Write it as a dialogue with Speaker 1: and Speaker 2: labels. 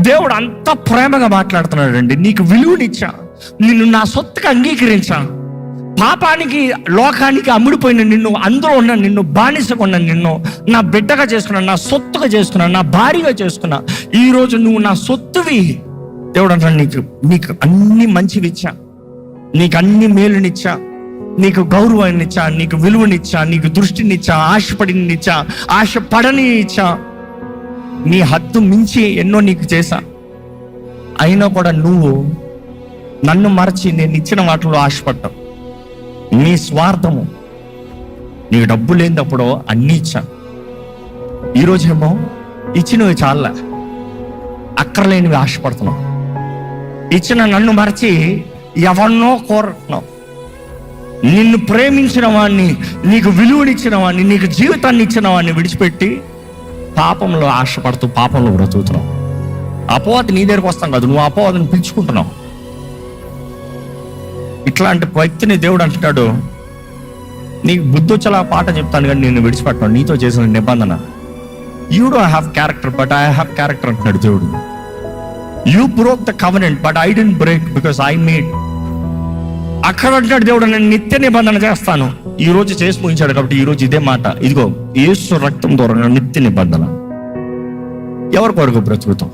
Speaker 1: దేవుడు అంత ప్రేమగా మాట్లాడుతున్నాడు అండి. నీకు విలువనిచ్చా, నిన్ను నా సొత్తుగా అంగీకరించా, పాపానికి లోకానికి అమ్ముడిపోయిన నిన్ను, అందులో ఉన్న నిన్ను, బానిసగా ఉన్న నిన్ను నా బిడ్డగా చేసుకున్నా, నా సొత్తుగా చేసుకున్నా, నా భార్యగా చేసుకున్నా. ఈరోజు నువ్వు నా సొత్తువి. దేవుడు అంటాడు, నీకు అన్ని మంచివి ఇచ్చా, నీకు అన్ని మేలునిచ్చా, నీకు గౌరవాన్ని ఇచ్చా, నీకు విలువనిచ్చా, నీకు దృష్టినిచ్చా, ఆశపడినిచ్చా, ఆశపడని ఇచ్చా, నీ హద్దు మించి ఎన్నో నీకు చేశా. అయినా కూడా నువ్వు నన్ను మరచి నేను ఇచ్చిన వాటిలో ఆశపడ్డావు. నీ స్వార్థము, నీకు డబ్బు లేనప్పుడు అన్నీ ఇచ్చా. ఈరోజేమో ఇచ్చినవి చాలా, అక్కర్లేనివి ఆశపడుతున్నావు. ఇచ్చిన నన్ను మరచి ఎవరినో కోరుతున్నావు. నిన్ను ప్రేమించిన వాడిని, నీకు విలువనిచ్చిన వాడిని, నీకు జీవితాన్ని ఇచ్చిన వాడిని విడిచిపెట్టి పాపంలో ఆశపడుతూ పాపంలో బ్రతుకుతున్నావు. అపవాది నీ దగ్గరకు వస్తాం కాదు, నువ్వు అపవాదిని పిలుచుకుంటున్నావు. ఇట్లాంటి వ్యక్తిని దేవుడు అంటున్నాడు, నీకు బుద్ధి వచ్చేలా పాట చెప్తాను కానీ నేను విడిచిపెట్టాను, నీతో చేసిన నిబంధన. You don't have character but I have character అంటున్నాడు దేవుడు. You broke the covenant but I don't break because I made. అక్కడ అంటున్నాడు దేవుడు, నేను నిత్య నిబంధన చేస్తాను. ఈ రోజు చేసి ముగించాడు కాబట్టి ఈ రోజు ఇదే మాట, ఇదిగో యేసు రక్తం ద్వారా నిత్య నిబంధన. ఎవరి కొరకు బ్రతుకుతాం?